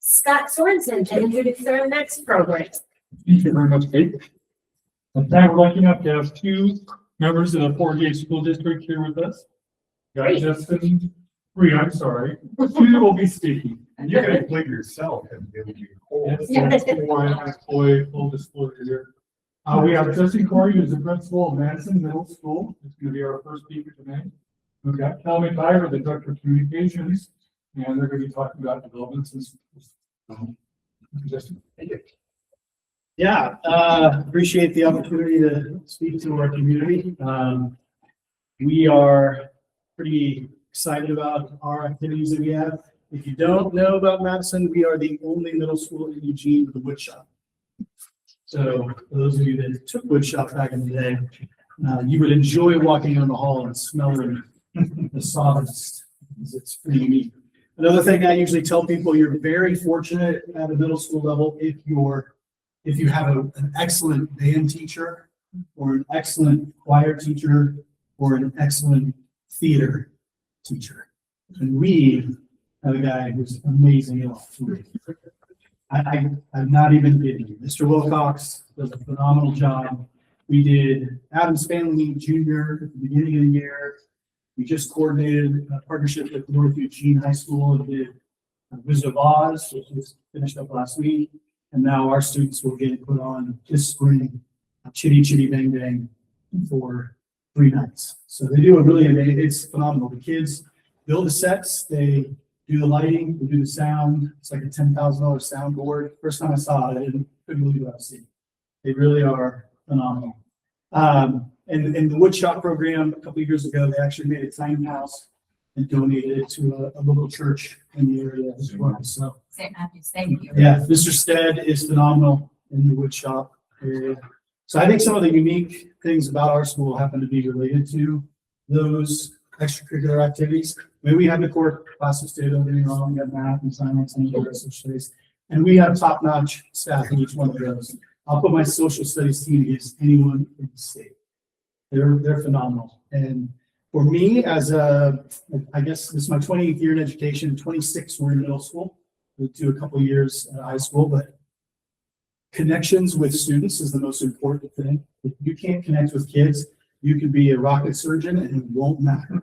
Scott Sorensen to introduce our next program. Thank you very much, Kate. And tonight we're lucky enough to have two members of the Fort Hays School District here with us. Got Justin, three, I'm sorry. Two will be speaking. And you can include yourself and give you Yes, that's why I employ full disclosure here. We have Justin Corey, who's the principal of Madison Middle School. It's going to be our first speaker tonight. We've got Clara, the director of communications, and they're going to be talking about developments in schools. Justin, thank you. Yeah, appreciate the opportunity to speak to our community. We are pretty excited about our activities that we have. If you don't know about Madison, we are the only middle school in Eugene with a wood shop. So for those of you that took wood shop back in the day, you would enjoy walking down the hall and smelling the sawdust. It's pretty unique. Another thing I usually tell people, you're very fortunate at a middle school level if you have an excellent band teacher or an excellent choir teacher or an excellent theater teacher. And we have a guy who's amazing at all three. I'm not even kidding you. Mr. Wilcox does a phenomenal job. We did Adam Spanley Jr. at the beginning of the year. We just coordinated a partnership with North Eugene High School and did Wizard of Oz, which was finished up last week. And now our students will get put on this spring a Chitty Chitty Bang Bang for 3 nights. So they do a really amazing, it's phenomenal. The kids build the sets, they do the lighting, they do the sound. It's like a $10,000 soundboard. First time I saw it, I couldn't believe what I was seeing. They really are phenomenal. And the woodshop program a couple of years ago, they actually made a tiny house and donated it to a local church in the area as well. So St. Matthew's, thank you. yeah, Mr. Stead is phenomenal in the woodshop area. So I think some of the unique things about our school happen to be related to those extracurricular activities. I mean, we have the core classes too, don't get me wrong, we have math and science and the rest of studies. And we have top-notch staff in each one of those. I'll put my social studies team against anyone in the state. They're phenomenal. And for me, as I guess this is my 20th year in education, 26 were in middle school. We do a couple of years at high school, but connections with students is the most important thing. If you can't connect with kids, you can be a rocket surgeon and it won't matter,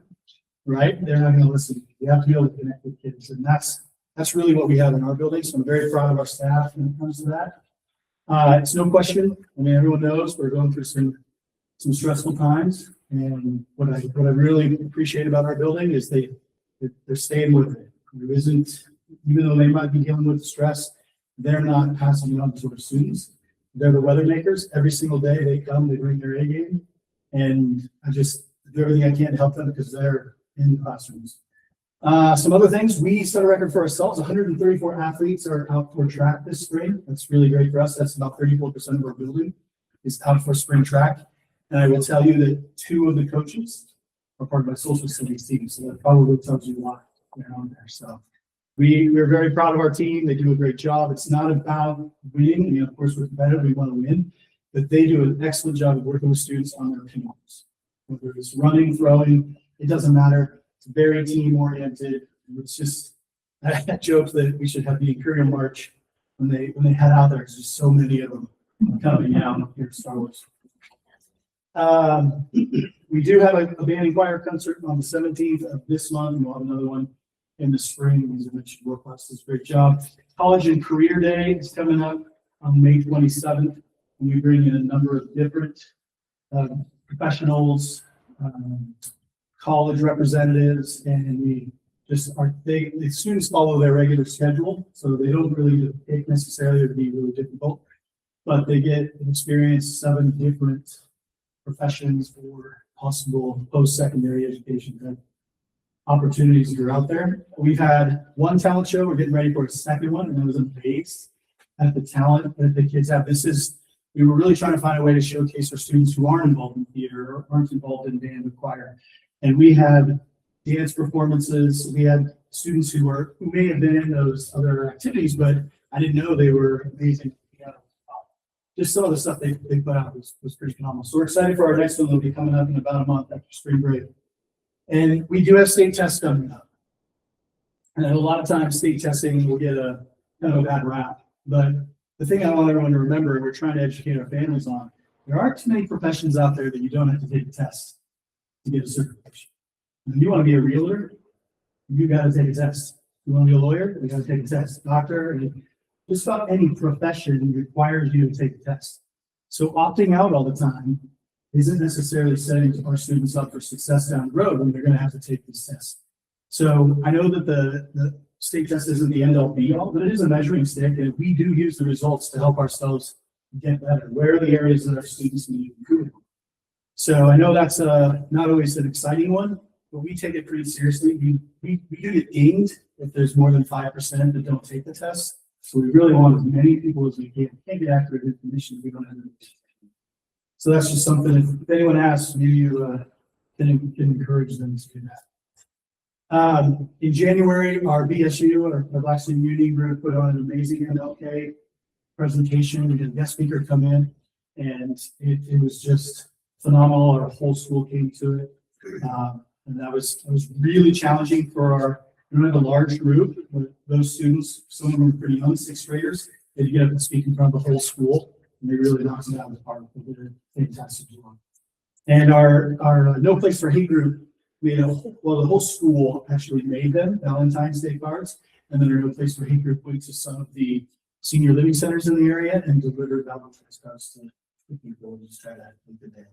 right? They're not going to listen. You have to be able to connect with kids, and that's really what we have in our building. So I'm very proud of our staff when it comes to that. It's no question. I mean, everyone knows we're going through some stressful times, and what I really appreciate about our building is they're staying with it. There isn't, even though they might be dealing with stress, they're not passing it on to their students. They're the weather makers. Every single day they come, they bring their A game, and I just do everything I can to help them because they're in the classrooms. Some other things, we set a record for ourselves. 134 athletes are out for track this spring. That's really great for us. That's about 34% of our building is out for spring track. And I will tell you that 2 of the coaches are part of my social studies team. So that probably tells you a lot around there. So we're very proud of our team. They do a great job. It's not about winning. I mean, of course, we're competitive. We want to win. But they do an excellent job of working with students on their teams. Whether it's running, throwing, it doesn't matter. It's very team-oriented. It's just, I joke that we should have the Imperial March when they head out there. There's just so many of them coming out here at Star Wars. We do have a band and choir concert on the 17th of this month, and we'll have another one in the spring. As I mentioned, World-Class does a great job. College and Career Day is coming up on May 27th, and we bring in a number of different professionals, college representatives, and we just the students follow their regular schedule, so they don't really take necessarily to be really difficult, but they get an experience 7 different professions or possible post-secondary education opportunities that are out there. We've had 1 talent show. We're getting ready for a second one, and it was amazed at the talent that the kids have. We were really trying to find a way to showcase our students who aren't involved in theater or aren't involved in band or choir. And we had dance performances. We had students who may have been in those other activities, but I didn't know they were amazing. Just some of the stuff they put out was pretty phenomenal. So we're excited for our next one. They'll be coming up in about a month after spring break. And we do have state tests coming up. And a lot of times state testing will get a kind of a bad rap. But the thing I want everyone to remember, we're trying to educate our families on, there aren't too many professions out there that you don't have to take a test to get a certification. If you want to be a realtor, you got to take a test. You want to be a lawyer, you got to take a test. Doctor, just about any profession requires you to take a test. So opting out all the time isn't necessarily setting our students up for success down the road when they're going to have to take these tests. So I know that the state test isn't the end all be all, but it is a measuring stick, and we do use the results to help ourselves get better. Where are the areas that our students need improvement? So I know that's not always an exciting one, but we take it pretty seriously. We do get dinged if there's more than 5% that don't take the test. So we really want as many people as we can. Can't get accurate information if we don't have it. So that's just something, if anyone asks, maybe you can encourage them to do that. In January, our BSU, our Black Student Union group, put on an amazing MLK presentation. We had a guest speaker come in, and it was just phenomenal. Our whole school came to it. And that was really challenging for our, we don't have a large group, but those students, some of them were pretty young, sixth graders, they get up and speak in front of the whole school, and they really knocked it out of the park. They did a fantastic job. And our No Place for Hate group, the whole school actually made them Valentine's Day cards, and then our No Place for Hate group went to some of the senior living centers in the area and delivered Valentine's cards to the people and just try to make the day.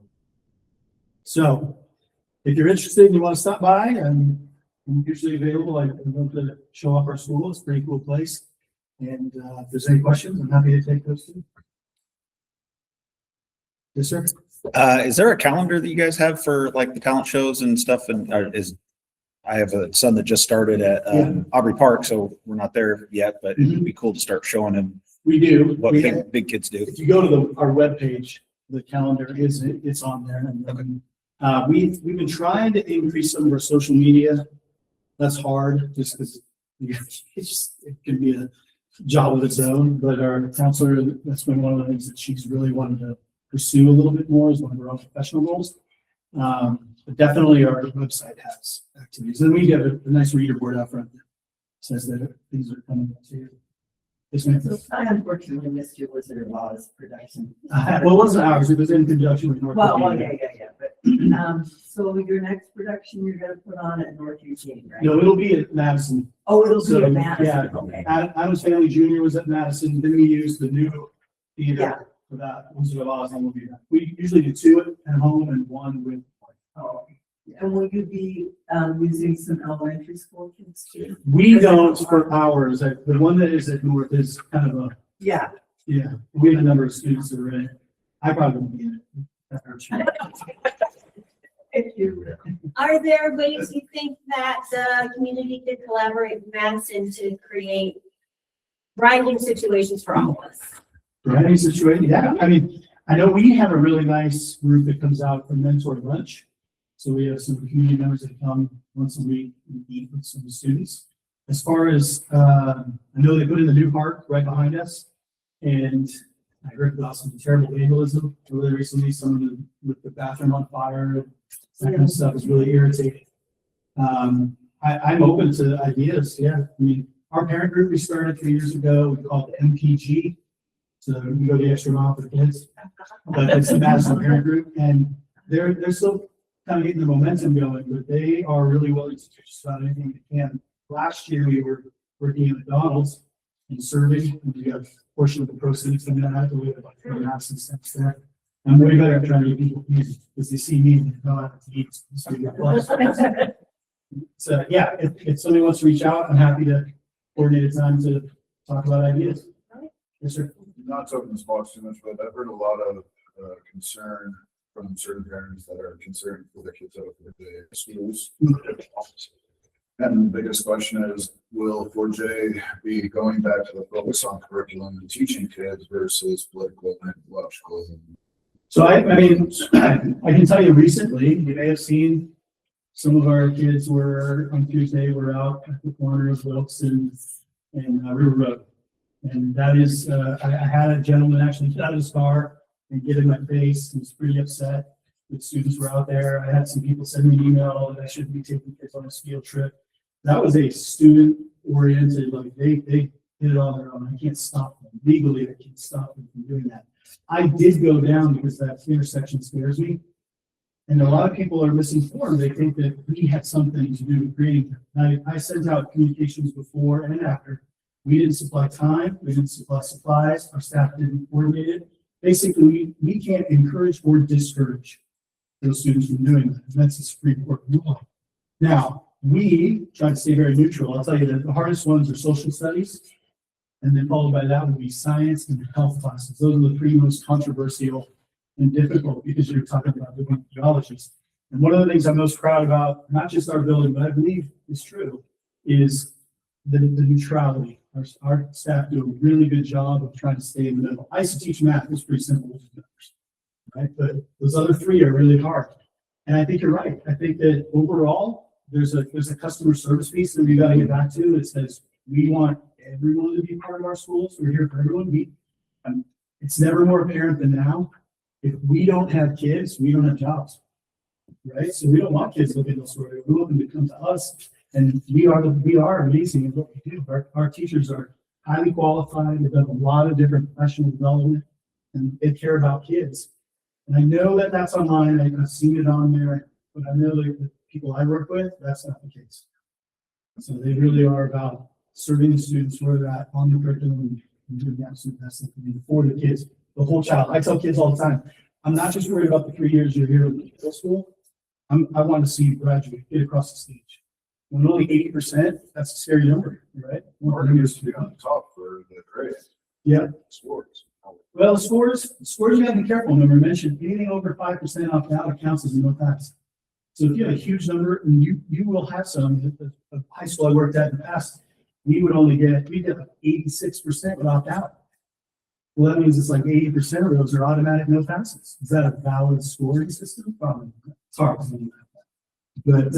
So if you're interested and you want to stop by, I'm usually available. I love to show off our school. It's a pretty cool place. And if there's any questions, I'm happy to take those too. Yes, sir. Is there a calendar that you guys have for like the talent shows and stuff? And I have a son that just started at Aubrey Park, so we're not there yet, but it'd be cool to start showing him. We do. What big kids do. If you go to our webpage, the calendar it's on there. And we've been trying to increase some of our social media. That's hard just because it can be a job of its own. But our counselor, that's been one of the things that she's really wanted to pursue a little bit more is one of her own professional goals. But definitely our website has activities. And we have a nice reader board out front that says that things are coming up to you. Yes, ma'am. So I unfortunately missed your Wizard of Oz production. Well, it wasn't ours. It was in conjunction with North. Well, Virginia. yeah. But, so your next production you're gonna put on at North Eugene, right? No, it'll be at Madison. Oh, it'll So, be at Madison, yeah. okay. Adam's Family Jr. was at Madison. Then we used the new theater Yeah. for that. Wizard of Oz, and we'll be that. We usually do two at home and one with. Oh, and will you be using some elementary school kids too? We don't for ours. The one that is at North is kind of a, Yeah. yeah, we have a number of students that are in it. I probably won't be in it. That hurts you. If you. Are there ways you think that the community could collaborate with Madison to create grinding situations for all of us? Any situation, yeah. I mean, I know we have a really nice group that comes out for mentor lunch. So we have some community members that come once a week and eat with some students. As far as, I know they put in the new park right behind us. And I heard about some terrible vandalism really recently, some of them with the bathroom on fire, that kind of stuff is really irritating. I'm open to ideas, yeah. I mean, our parent group we started 3 years ago, we call it the MPG. So we go the extra mile for the kids. But it's the Madison parent group, and they're still kind of getting the momentum going, but they are really willing to do just about anything they can. Last year we were working at McDonald's and serving, and we got a portion of the proceeds from that. We had like 3.5 cents there. I'm way better at trying to get people to eat because they see me and they know how to eat. So yeah, if somebody wants to reach out, I'm happy to coordinate a time to talk about ideas. Yes, sir. Not talking to spots too much, but I've heard a lot of concern from certain parents that are concerned for the kids out of the schools. And the biggest question is, will 4J be going back to the focus on curriculum and teaching kids versus political and ideological? So I mean, I can tell you recently, you may have seen some of our kids were on Tuesday, we're out at the corner of Wilkes and River Road. And that is, I had a gentleman actually get out of his car and get in my face. He was pretty upset. The students were out there. I had some people send me an email that I shouldn't be taking kids on this field trip. That was a student oriented, like they did it on their own. I can't stop them. Legally, I can't stop them from doing that. I did go down because that intersection scares me. And a lot of people are misinformed. They think that we had something to do with creating them. I sent out communications before and after. We didn't supply time. We didn't supply supplies. Our staff didn't coordinate it. Basically, we can't encourage or discourage those students from doing that. And that's the Supreme Court rule. Now, we try to stay very neutral. I'll tell you that the hardest ones are social studies. And then followed by that would be science and health classes. Those are the three most controversial and difficult because you're talking about different geologies. And one of the things I'm most proud about, not just our building, but I believe is true, is the neutrality. Our staff do a really good job of trying to stay in the middle. I used to teach math. It was pretty simple, right? But those other three are really hard. And I think you're right. I think that overall, there's a customer service piece that we got to get back to. It says we want everyone to be part of our schools. We're here for everyone. It's never more apparent than now. If we don't have kids, we don't have jobs, right? So we don't want kids looking at those. We want them to come to us, and we are amazing at what we do. Our teachers are highly qualified. They've done a lot of different professional development, and they care about kids. And I know that that's online. I've seen it on there, but I know that the people I work with, that's not the case. So they really are about serving the students where they're at on the curriculum and doing the absolute best they can do for the kids, the whole child. I tell kids all the time, I'm not just worried about the 3 years you're here in middle school. I want to see you graduate, get across the stage. When only 80%, that's a scary number, right? Martin used to be on top for the grade. Yeah. Sports. Well, scores you got to be careful. Remember, I mentioned anything over 5% opt out counts as a no pass. So if you have a huge number, and you will have some, the high school I worked at in the past, we'd get like 86% would opt out. Well, that means it's like 80% of those are automatic no passes. Is that a valid scoring system? Probably. It's hard to do that. But,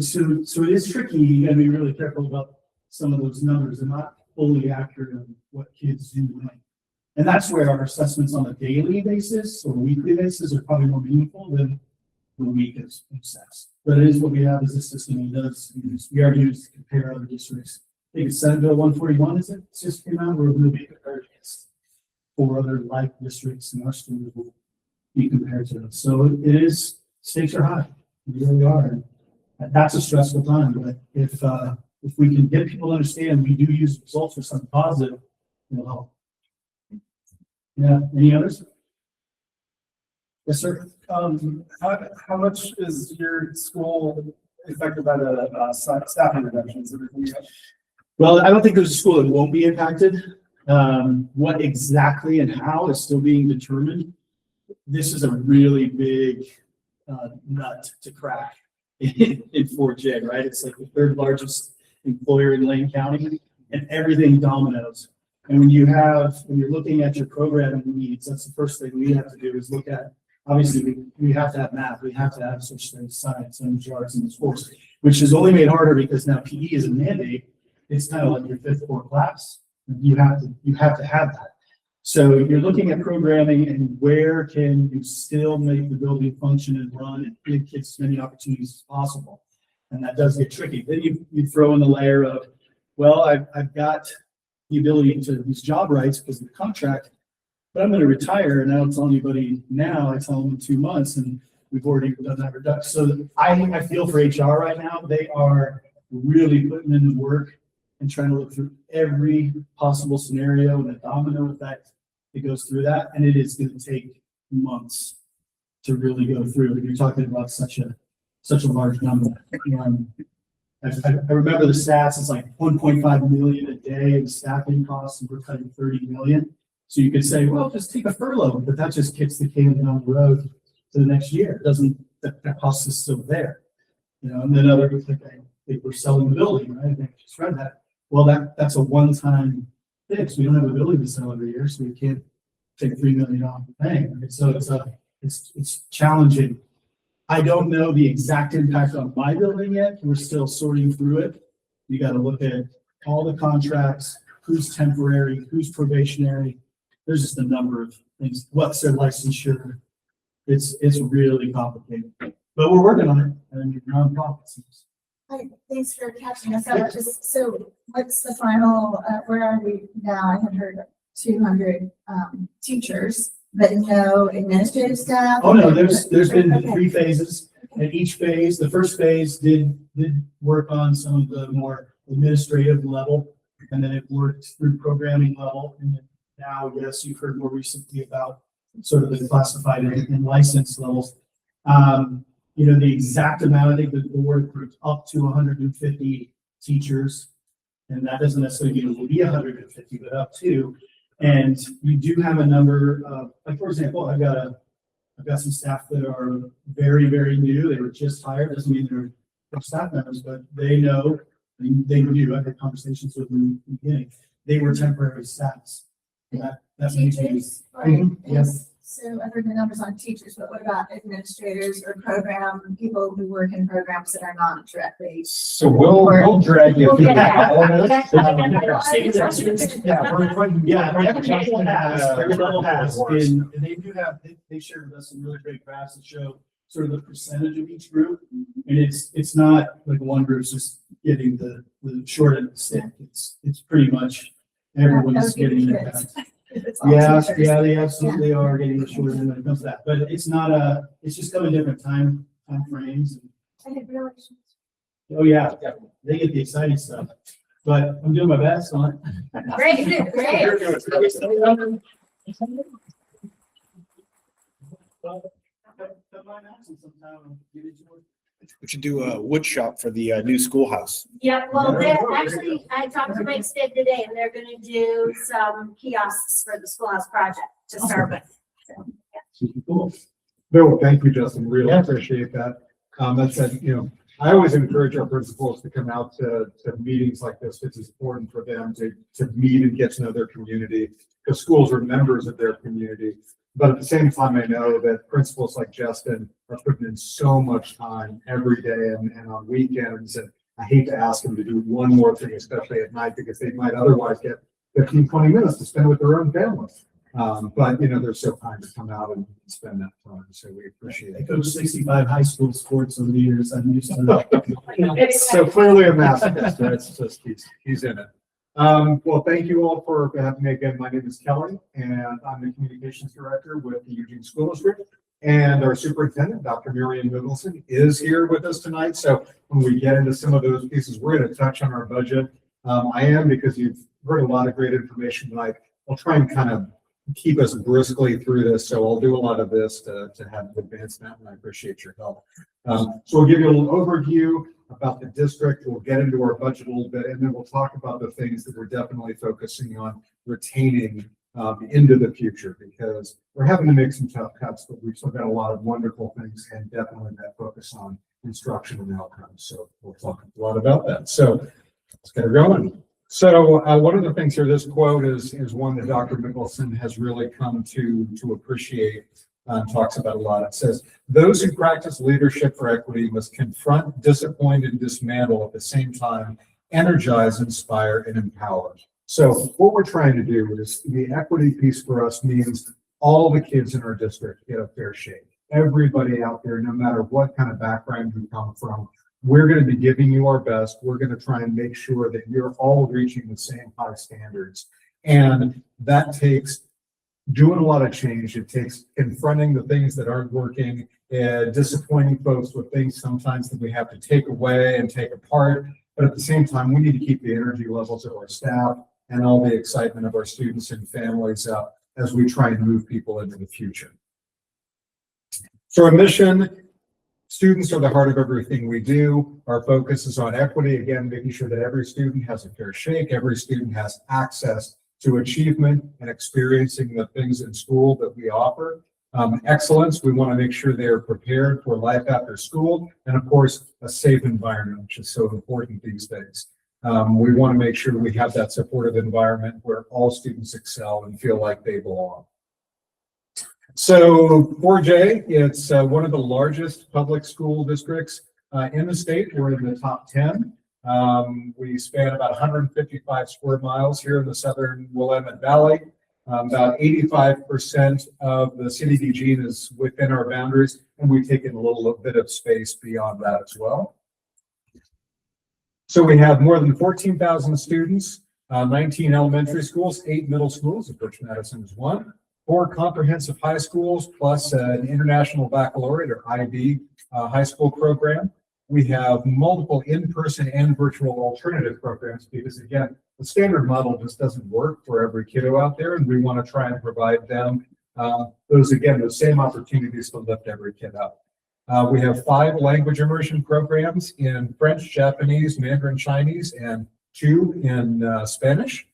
so it is tricky. You got to be really careful about some of those numbers. They're not fully accurate on what kids do. And that's where our assessments on a daily basis or weekly basis are probably more meaningful than the week of assess. But it is what we have as a system. It does. We are used to compare other districts. I think it's Senate Bill 141, is it? It's just came out. We're going to be compared against 4 other like districts, and our students will be compared to us. So it is, stakes are high. They really are. And that's a stressful time. But if we can get people to understand we do use results for something positive, it'll help. Yeah. Any others? Yes, sir. How much is your school affected by the staffing reductions? Well, I don't think there's a school that won't be impacted. What exactly and how is still being determined. This is a really big nut to crack in 4J, right? It's like the 3rd largest employer in Lane County, and everything dominoes. And when you're looking at your programming needs, that's the first thing we have to do is look at. Obviously, we have to have math. We have to have such things, science and arts in the sports, which is only made harder because now PE is a mandate. It's kind of like your 5th core class. You have to have that. So you're looking at programming and where can you still make the building function and run and give kids as many opportunities as possible. And that does get tricky. Then you throw in the layer of, well, I've got the ability to use job rights because of the contract, but I'm going to retire and I don't tell anybody now. I tell them in 2 months, and we've already done that reduction. So I feel for HR right now. They are really putting in the work and trying to look through every possible scenario and the domino effect that goes through that. And it is going to take months to really go through. You're talking about such a large number. I remember the stats. It's like 1.5 million a day in staffing costs, and we're cutting 30 million. So you could say, well, just take a furlough, but that just kicks the can down the road to the next year. It doesn't, that cost is still there. And then other people think we're selling the building, right? I just read that. Well, that's a one-time fix. We don't have a building to sell every year, so we can't take $3 million off the bank. Right? So it's challenging. I don't know the exact impact on my building yet. We're still sorting through it. You got to look at all the contracts, who's temporary, who's probationary. There's just a number of things. What's their licensure? It's really complicated, but we're working on it. And nonprofits. Hi, thanks for catching us up. Just, so what's the final, where are we now? I had heard 200 teachers, but no administrative staff? Oh, no, there's been Okay. 3 phases. And each phase, the first phase did work on some of the more administrative level, and then it worked through programming level. And then now, yes, you've heard more recently about sort of the classified and licensed levels. You know, the exact amount, I think the board approved up to 150 teachers. And that doesn't necessarily mean it will be 150, but up to. And we do have a number of, like, for example, I've got some staff that are very, very new. They were just hired. Doesn't mean they're staff members, but they know, they knew. I've had conversations with them in the beginning. They were temporary staffs. And that means Teachers? Or- Mhm, yes. So I've heard the numbers on teachers, but what about administrators or program, people who work in programs that are not directly? So we'll drag you We'll through get that. all of this. Yeah, every level has, and they do have, they shared with us some really great graphs that show sort of the percentage of each group. And it's not like one group's just getting the short end of the stick. It's pretty much everyone's getting it. It's all Yeah, teachers. yeah, they absolutely are getting the short end when it comes to that, but it's not it's just coming different time frames. I didn't realize. Oh, yeah, they get the exciting stuff, but I'm doing my best on it. Great, great. We should do a wood shop for the new schoolhouse. Yeah, well, actually, I talked to Mike Stead today, and they're gonna do some kiosks for the schoolhouse project to start with. So, yeah. Super cool. Bill, thank you, Justin. Really appreciate that. That said, I always encourage our principals to come out to meetings like this. It's important for them to meet and get to know their community, because schools are members of their community. But at the same time, I know that principals like Justin are putting in so much time every day and on weekends. And I hate to ask them to do one more thing, especially at night, because they might otherwise get 15, 20 minutes to spend with their own families. But they're so kind to come out and spend that time. So we appreciate I it. coached 65 high school sports over the years. I'm used to that. So clearly a masochist, right? It's just, he's in it. Well, thank you all for having me again. My name is Kelly, and I'm the communications director with the Eugene School District. And our superintendent, Dr. Miriam Mickelson, is here with us tonight. So when we get into some of those pieces, we're going to touch on our budget. I am, because you've heard a lot of great information tonight. I'll try and kind of keep us briskly through this. So I'll do a lot of this to have advancement, and I appreciate your help. So we'll give you a little overview about the district. We'll get into our budget a little bit, and then we'll talk about the things that we're definitely focusing on retaining into the future, because we're having to make some tough cuts, but we've still got a lot of wonderful things, and definitely that focus on instruction and outcomes. So we'll talk a lot about that. So let's get it going. So one of the things here, this quote is one that Dr. Mickelson has really come to appreciate, talks about a lot. It says, "Those who practice leadership for equity must confront, disappoint, and dismantle at the same time, energize, inspire, and empower." So what we're trying to do is, the equity piece for us means all the kids in our district get a fair shake. Everybody out there, no matter what kind of background you come from, we're going to be giving you our best. We're going to try and make sure that you're all reaching the same high standards. And that takes doing a lot of change. It takes confronting the things that aren't working, disappointing folks with things sometimes that we have to take away and take apart. But at the same time, we need to keep the energy levels of our staff and all the excitement of our students and families up as we try and move people into the future. So our mission: students are the heart of everything we do. Our focus is on equity, again, making sure that every student has a fair shake, every student has access to achievement and experiencing the things in school that we offer. Excellence, we want to make sure they are prepared for life after school, and of course, a safe environment, which is so important these days. We want to make sure we have that supportive environment where all students excel and feel like they belong. So 4J, it's one of the largest public school districts in the state. We're in the top 10. We span about 155 square miles here in the southern Willamette Valley. About 85% of the city of Eugene is within our boundaries, and we've taken a little bit of space beyond that as well. So we have more than 14,000 students, 19 elementary schools, 8 middle schools, of which Madison is one, 4 comprehensive high schools, plus an international baccalaureate or IB high school program. We have multiple in-person and virtual alternative programs because, again, the standard model just doesn't work for every kiddo out there, and we want to try and provide them those same opportunities to lift every kid up. We have 5 language immersion programs in French, Japanese, Mandarin Chinese, and 2 in Spanish.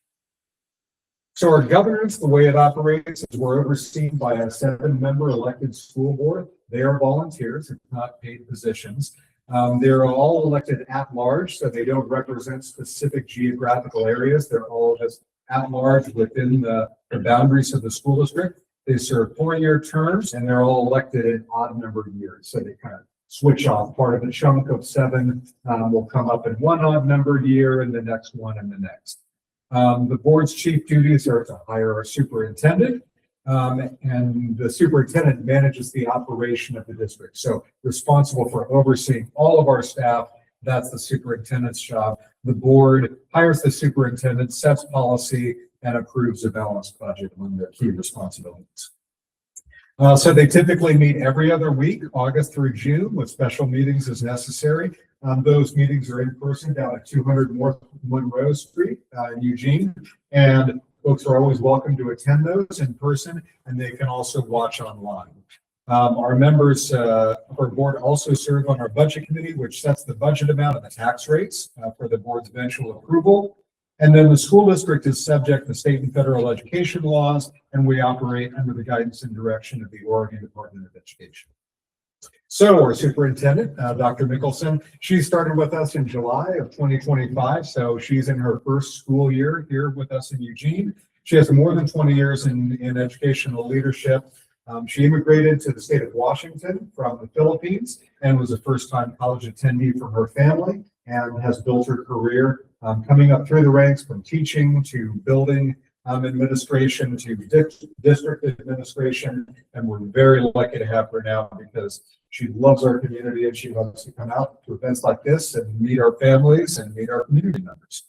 So our governance, the way it operates, is we're overseen by a 7-member elected school board. They are volunteers, it's not paid positions. They're all elected at large, so they don't represent specific geographical areas. They're all just at large within the boundaries of the school district. They serve 4-year terms, and they're all elected in odd numbered years. So they kind of switch off. Part of a chunk of 7 will come up in one odd numbered year, and the next one and the next. The board's chief duties are to hire a superintendent, and the superintendent manages the operation of the district. So responsible for overseeing all of our staff, that's the superintendent's job. The board hires the superintendent, sets policy, and approves a balanced budget among their key responsibilities. So they typically meet every other week, August through June, with special meetings as necessary. Those meetings are in person down at 200 North Monroe Street in Eugene, and folks are always welcome to attend those in person, and they can also watch online. Our members of our board also serve on our budget committee, which sets the budget amount and the tax rates for the board's eventual approval. And then the school district is subject to state and federal education laws, and we operate under the guidance and direction of the Oregon Department of Education. So our superintendent, Dr. Mickelson, she started with us in July of 2025. So she's in her first school year here with us in Eugene. She has more than 20 years in educational leadership. She immigrated to the state of Washington from the Philippines and was a first-time college attendee from her family and has built her career coming up through the ranks from teaching to building administration to district administration. And we're very lucky to have her now because she loves our community and she loves to come out to events like this and meet our families and meet our community members.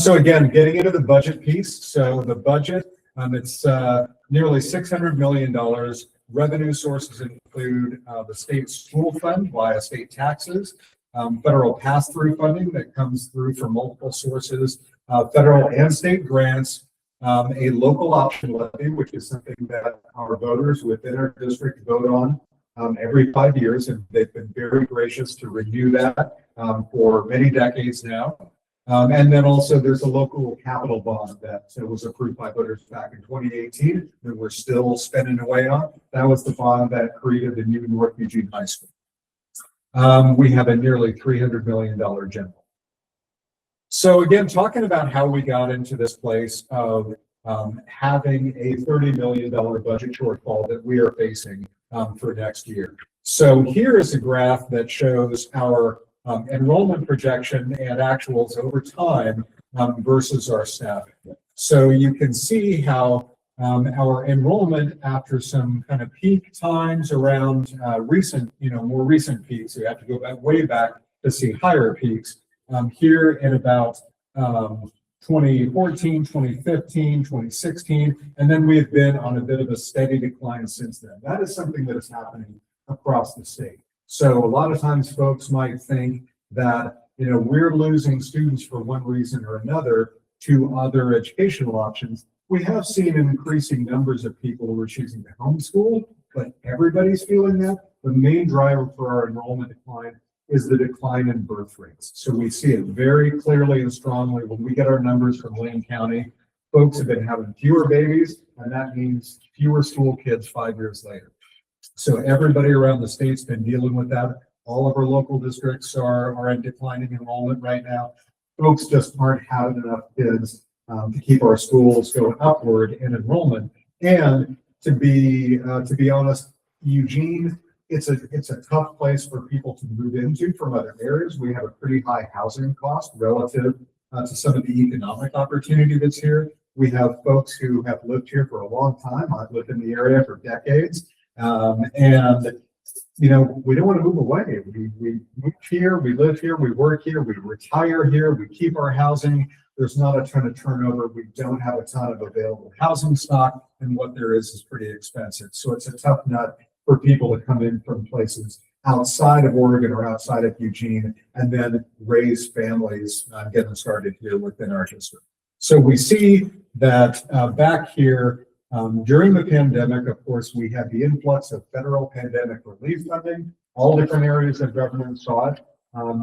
So again, getting into the budget piece. So the budget, it's nearly $600 million. Revenue sources include the state school fund via state taxes, federal pass-through funding that comes through from multiple sources, federal and state grants, a local option levy, which is something that our voters within our district vote on every 5 years, and they've been very gracious to renew that for many decades now. And then also there's a local capital bond that was approved by voters back in 2018 that we're still spending away on. That was the bond that created the new North Eugene High School. We have a nearly $300 million general. So again, talking about how we got into this place of having a $30 million budget shortfall that we are facing for next year. So here is a graph that shows our enrollment projection and actuals over time versus our staffing. So you can see how our enrollment after some kind of peak times around more recent peaks, we have to go back way back to see higher peaks here in about 2014, 2015, 2016, and then we've been on a bit of a steady decline since then. That is something that is happening across the state. So a lot of times folks might think that, we're losing students for one reason or another to other educational options. We have seen increasing numbers of people who are choosing to homeschool, but everybody's feeling that. The main driver for our enrollment decline is the decline in birth rates. So we see it very clearly and strongly when we get our numbers from Lane County. Folks have been having fewer babies, and that means fewer school kids 5 years later. So everybody around the state's been dealing with that. All of our local districts are in declining enrollment right now. Folks just aren't having enough kids to keep our schools going upward in enrollment. And to be honest, Eugene, it's a tough place for people to move into from other areas. We have a pretty high housing cost relative to some of the economic opportunity that's here. We have folks who have lived here for a long time. I've lived in the area for decades. And you know, we don't want to move away. We move here, we live here, we work here, we retire here, we keep our housing. There's not a ton of turnover. We don't have a ton of available housing stock, and what there is pretty expensive. So it's a tough nut for people to come in from places outside of Oregon or outside of Eugene and then raise families, get them started here within our district. So we see that back here, during the pandemic, of course, we had the influx of federal pandemic relief funding. All different areas of government saw it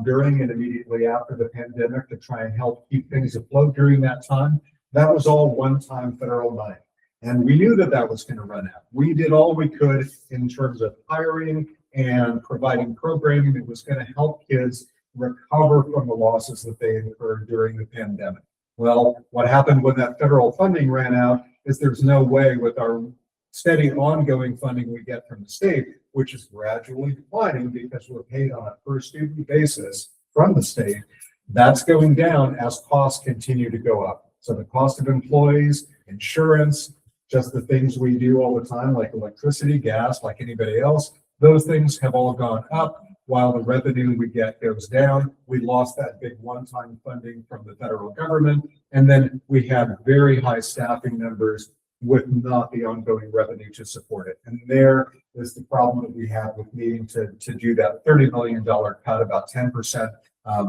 during and immediately after the pandemic to try and help keep things afloat during that time. That was all one-time federal money. And we knew that that was going to run out. We did all we could in terms of hiring and providing programming that was going to help kids recover from the losses that they incurred during the pandemic. Well, what happened when that federal funding ran out is there's no way with our steady ongoing funding we get from the state, which is gradually declining because we're paid on a per student basis from the state, that's going down as costs continue to go up. So the cost of employees, insurance, just the things we do all the time, like electricity, gas, like anybody else, those things have all gone up while the revenue we get goes down. We lost that big one-time funding from the federal government, and then we have very high staffing numbers with not the ongoing revenue to support it. And there is the problem that we have with needing to do that $30 million cut, about 10%,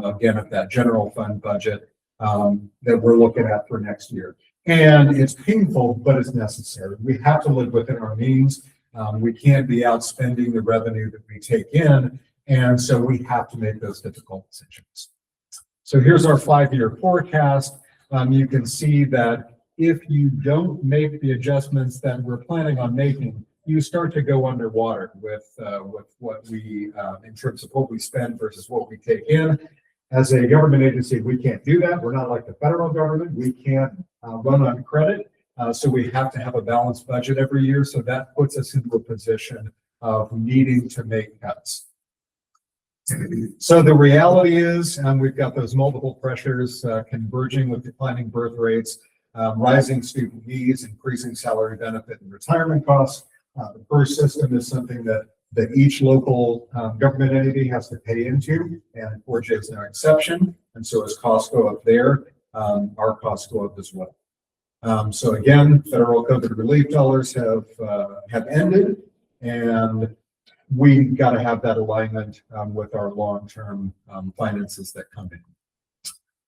again, of that general fund budget that we're looking at for next year. And it's painful, but it's necessary. We have to live within our means. We can't be outspending the revenue that we take in. And so we have to make those difficult decisions. So here's our 5-year forecast. You can see that if you don't make the adjustments that we're planning on making, you start to go underwater with what we, in terms of what we spend versus what we take in. As a government agency, we can't do that. We're not like the federal government. We can't run on credit. So we have to have a balanced budget every year. So that puts us into a position of needing to make cuts. So the reality is, we've got those multiple pressures converging with declining birth rates, rising student needs, increasing salary benefit and retirement costs. The PERS system is something that each local government entity has to pay into, and 4J is no exception. And so as costs go up there, our costs go up as well. So again, federal COVID relief dollars have ended, and we got to have that alignment with our long-term finances that come in.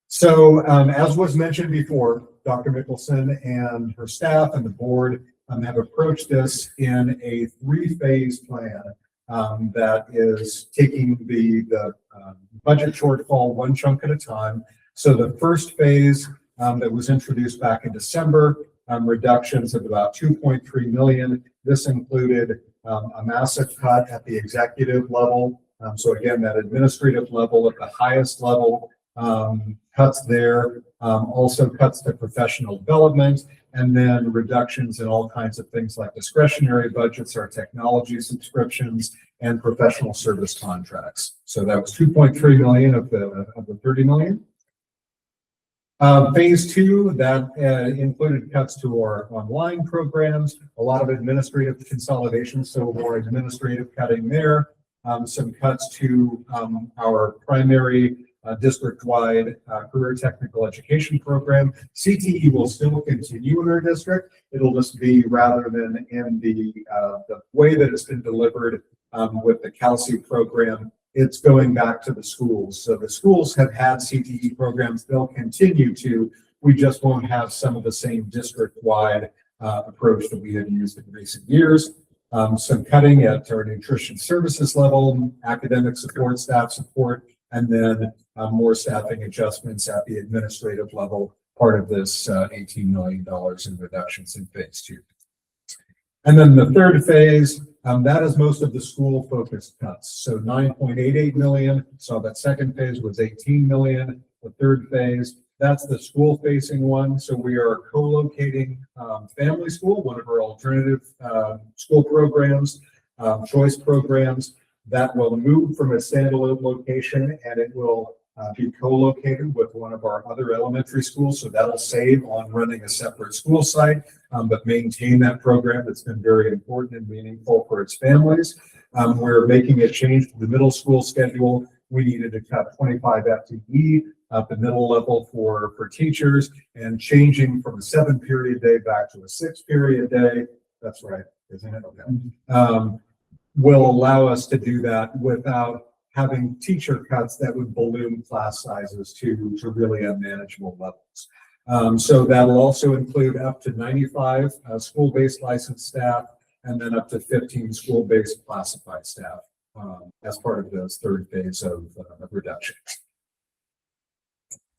So as was mentioned before, Dr. Mickelson and her staff and the board have approached this in a 3-phase plan that is taking the budget shortfall one chunk at a time. So the first phase that was introduced back in December, reductions of about 2.3 million. This included a massive cut at the executive level. So again, that administrative level at the highest level, cuts there, also cuts to professional development, and then reductions in all kinds of things like discretionary budgets, our technology subscriptions, and professional service contracts. So that was 2.3 million of the 30 million. Phase 2, that included cuts to our online programs, a lot of administrative consolidation, so more administrative cutting there, some cuts to our primary district-wide career technical education program. CTE will still continue in our district. It'll just be, rather than in the way that it's been delivered with the CalC program, it's going back to the schools. So the schools have had CTE programs. They'll continue to. We just won't have some of the same district-wide approach that we have used in recent years. Some cutting at our nutrition services level, academic support, staff support, and then more staffing adjustments at the administrative level, part of this $18 million in reductions in phase 2. And then the third phase, that is most of the school-focused cuts. So 9.88 million. So that second phase was 18 million. The third phase, that's the school-facing one. So we are co-locating Family School, one of our alternative school programs, choice programs, that will move from a standalone location, and it will be co-located with one of our other elementary schools. So that'll save on running a separate school site, but maintain that program that's been very important and meaningful for its families. We're making a change to the middle school schedule. We needed to cut 25 FTE at the middle level for teachers, and changing from a 7-period day back to a 6-period day. That's right, isn't it? Okay. Will allow us to do that without having teacher cuts that would balloon class sizes to really unmanageable levels. So that'll also include up to 95 school-based licensed staff, and then up to 15 school-based classified staff as part of this third phase of reductions.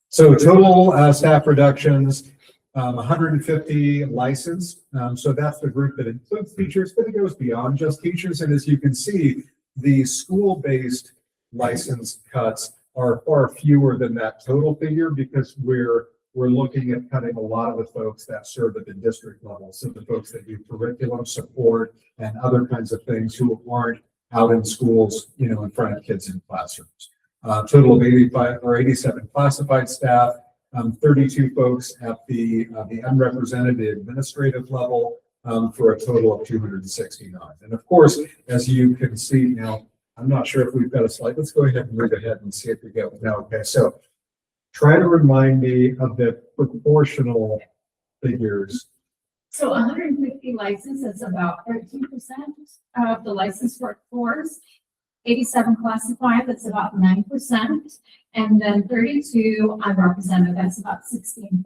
So total staff reductions, 150 licensed. So that's the group that includes teachers, but it goes beyond just teachers. And as you can see, the school-based license cuts are far fewer than that total figure, because we're looking at cutting a lot of the folks that serve at the district level. So the folks that do curriculum support and other kinds of things who aren't out in schools, you know, in front of kids in classrooms. Total of 85 or 87 classified staff, 32 folks at the unrepresented administrative level, for a total of 269. And of course, as you can see now, I'm not sure if we've got a slide. Let's go ahead and move ahead and see if we get one. Okay, so try to remind me of the proportional figures. So 150 licenses, about 13% of the licensed workforce. 87 classified, that's about 9%. And then 32 unrepresented, that's about 16%.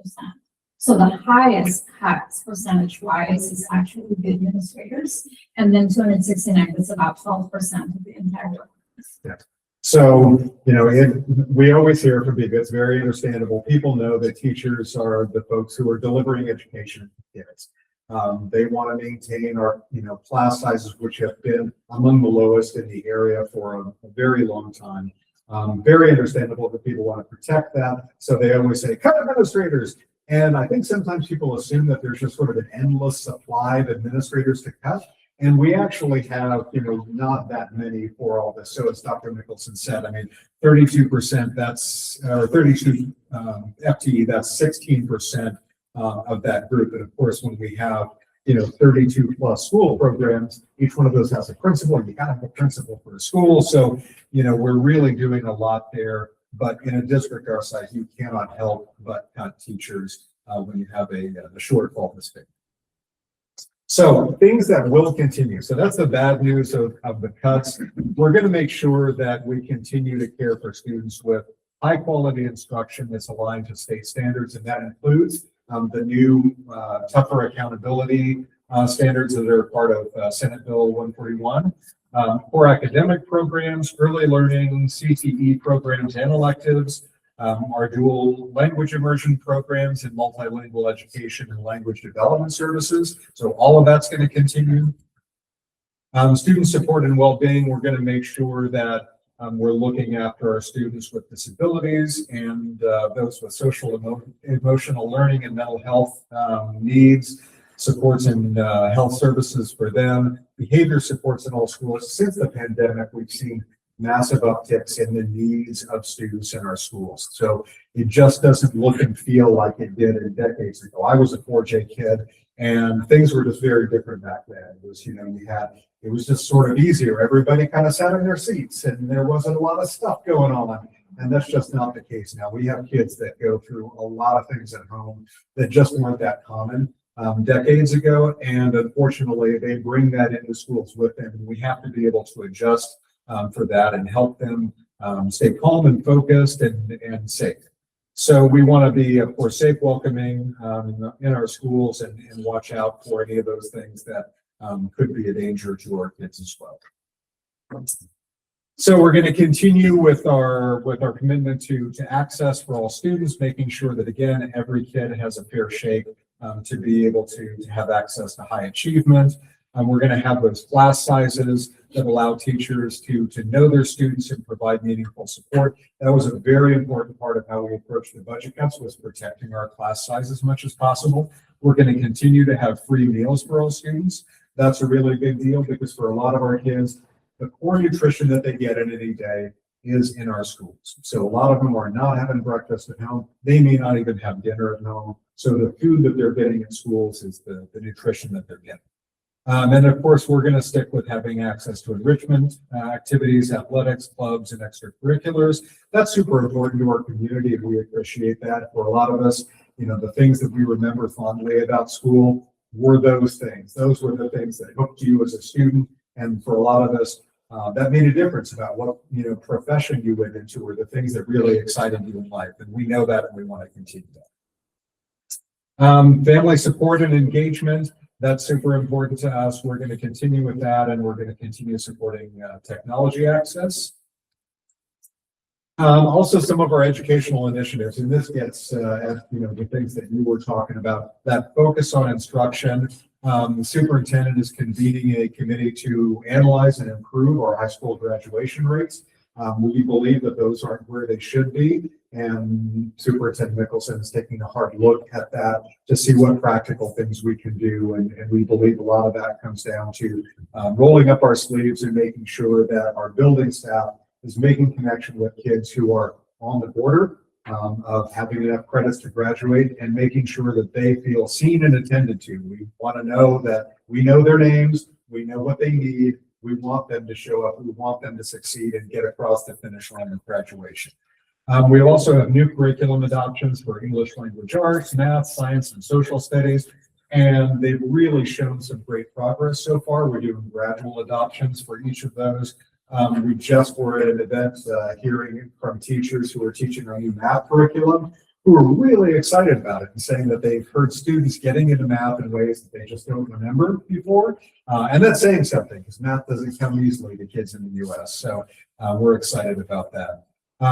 So the highest cuts percentage wise is actually the administrators. And then 269, that's about 12% of the entire workforce. Yeah. So, you know, we always hear from people, it's very understandable. People know that teachers are the folks who are delivering education to kids. They want to maintain our, you know, class sizes, which have been among the lowest in the area for a very long time. Very understandable that people want to protect that. So they always say, cut administrators. And I think sometimes people assume that there's just sort of an endless supply of administrators to cut. And we actually have, you know, not that many for all this. So as Dr. Mickelson said, I mean, 32%, that's, or 32 FTE, that's 16% of that group. And of course, when we have, you know, 32 plus school programs, each one of those has a principal, and you gotta have a principal for a school. So, you know, we're really doing a lot there. But in a district our size, you cannot help but cut teachers when you have a shortfall this big. So things that will continue. So that's the bad news of the cuts. We're going to make sure that we continue to care for students with high quality instruction that's aligned to state standards. And that includes the new tougher accountability standards that are part of Senate Bill 141. Core academic programs, early learning, CTE programs and electives, our dual language immersion programs and multilingual education and language development services. So all of that's going to continue. Student support and well-being, we're going to make sure that we're looking after our students with disabilities and those with social emotional learning and mental health needs, supports and health services for them, behavior supports in all schools. Since the pandemic, we've seen massive upticks in the needs of students in our schools. So it just doesn't look and feel like it did in decades ago. I was a 4J kid and things were just very different back then. It was, you know, it was just sort of easier. Everybody kind of sat in their seats and there wasn't a lot of stuff going on. And that's just not the case now. We have kids that go through a lot of things at home that just weren't that common decades ago. And unfortunately, they bring that into schools with them. And we have to be able to adjust for that and help them stay calm and focused and safe. So we want to be, of course, safe, welcoming in our schools and watch out for any of those things that could be a danger to our kids as well. So we're going to continue with our commitment to access for all students, making sure that, again, every kid has a fair shake to be able to have access to high achievement. We're going to have those class sizes that allow teachers to know their students and provide meaningful support. That was a very important part of how we approached the budget cuts, was protecting our class size as much as possible. We're going to continue to have free meals for all students. That's a really big deal because for a lot of our kids, the core nutrition that they get in any day is in our schools. So a lot of them are not having breakfast at home. They may not even have dinner at home. So the food that they're getting in schools is the nutrition that they're getting. And of course, we're going to stick with having access to enrichment activities, athletics, clubs, and extracurriculars. That's super important to our community, and we appreciate that. For a lot of us, you know, the things that we remember fondly about school were those things. Those were the things that hooked you as a student. And for a lot of us, that made a difference about what, you know, profession you went into, or the things that really excited you in life. And we know that, and we want to continue that. Family support and engagement. That's super important to us. We're going to continue with that, and we're going to continue supporting technology access. Also, some of our educational initiatives, and this gets at, you know, the things that you were talking about, that focus on instruction. The superintendent is convening a committee to analyze and improve our high school graduation rates. We believe that those aren't where they should be, and Superintendent Mickelson is taking a hard look at that to see what practical things we can do. And we believe a lot of that comes down to rolling up our sleeves and making sure that our building staff is making connection with kids who are on the border of having enough credits to graduate, and making sure that they feel seen and attended to. We want to know that we know their names, we know what they need, we want them to show up, we want them to succeed and get across the finish line of graduation. We also have new curriculum adoptions for English language arts, math, science, and social studies, and they've really shown some great progress so far. We're doing gradual adoptions for each of those. We just were at an event hearing from teachers who are teaching our new math curriculum, who are really excited about it and saying that they've heard students getting into math in ways that they just don't remember before. And that's saying something, because math doesn't come easily to kids in the US. So we're excited about that.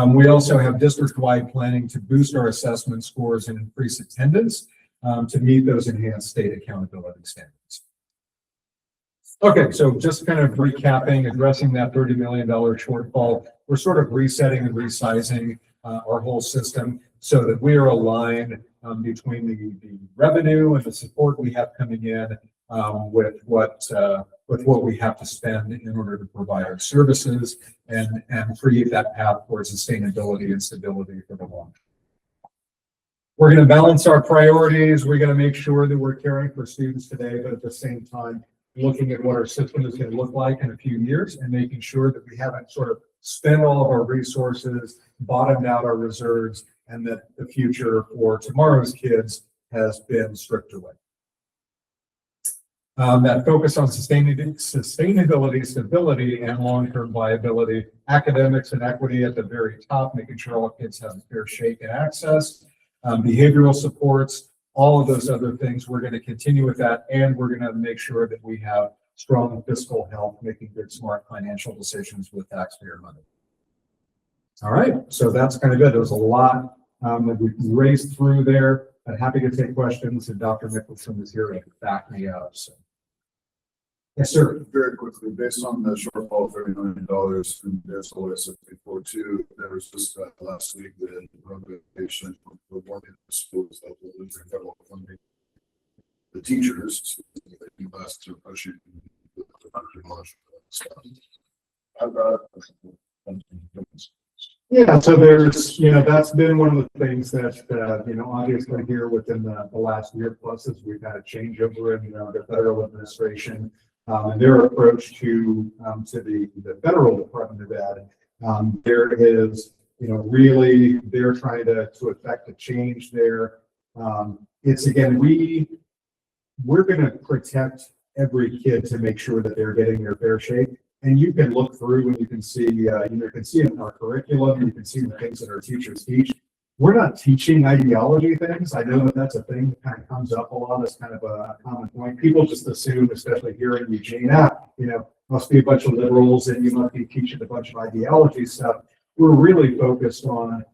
We also have district-wide planning to boost our assessment scores and increase attendance to meet those enhanced state accountability standards. Okay, so just kind of recapping, addressing that $30 million shortfall, we're sort of resetting and resizing our whole system so that we are aligned between the revenue and the support we have coming in with what we have to spend in order to provide our services and create that path towards sustainability and stability for the long term. We're going to balance our priorities. We're going to make sure that we're caring for students today, but at the same time, looking at what our system is going to look like in a few years, and making sure that we haven't sort of spent all of our resources, bottomed out our reserves, and that the future for tomorrow's kids has been stripped away. That focus on sustainability, stability, and long-term viability, academics and equity at the very top, making sure all kids have a fair shake and access, behavioral supports, all of those other things. We're going to continue with that, and we're going to make sure that we have strong fiscal health, making good, smart financial decisions with taxpayer money. All right, so that's kind of good. There's a lot that we've raced through there. I'm happy to take questions, and Dr. Mickelson is here to back me up. So. Yes, sir. Very quickly, based on the shortfall of $30 million from the SOS 54-2, there was just last week the recommendation for one of the schools that will lose their federal funding. The teachers, the classes are pushing the Yeah, so there's, you know, that's been one of the things that, you know, obviously here within the last year plus is we've had a changeover in the federal administration. And their approach to the federal Department of Ed, there is, you know, really they're trying to affect a change there. It's again, we're going to protect every kid to make sure that they're getting their fair shake. And you can look through and you can see, you can see it in our curriculum, you can see the things that our teachers teach. We're not teaching ideology things. I know that that's a thing that kind of comes up a lot as kind of a common point. People just assume, especially here in Eugene, you know, must be a bunch of liberals and you must be teaching a bunch of ideology stuff. We're really focused on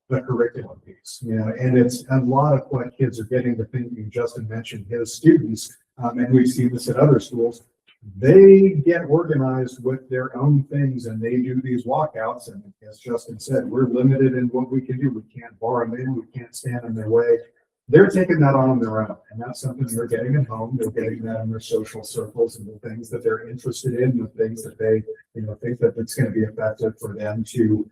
the curriculum piece, you know, and it's a lot of what kids are getting. The thing you Justin mentioned, his students, and we've seen this at other schools, they get organized with their own things and they do these walkouts. And as Justin said, we're limited in what we can do. We can't bar them in, we can't stand in their way. they're taking that on their own, and that's something they're getting at home. They're getting that in their social circles and the things that they're interested in, the things that they, think that it's going to be effective for them to,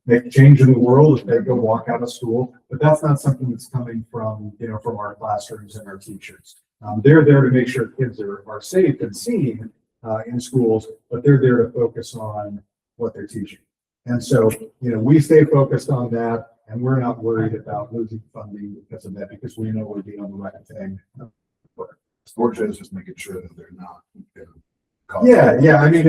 make change in the world if they go walk out of school. But that's not something that's coming from, from our classrooms and our teachers. They're there to make sure kids are safe and seen in schools, but they're there to focus on what they're teaching. And so, we stay focused on that. And we're not worried about losing funding because of that, because we know we're doing the right thing. Sports is just making sure that they're not. Yeah. I mean,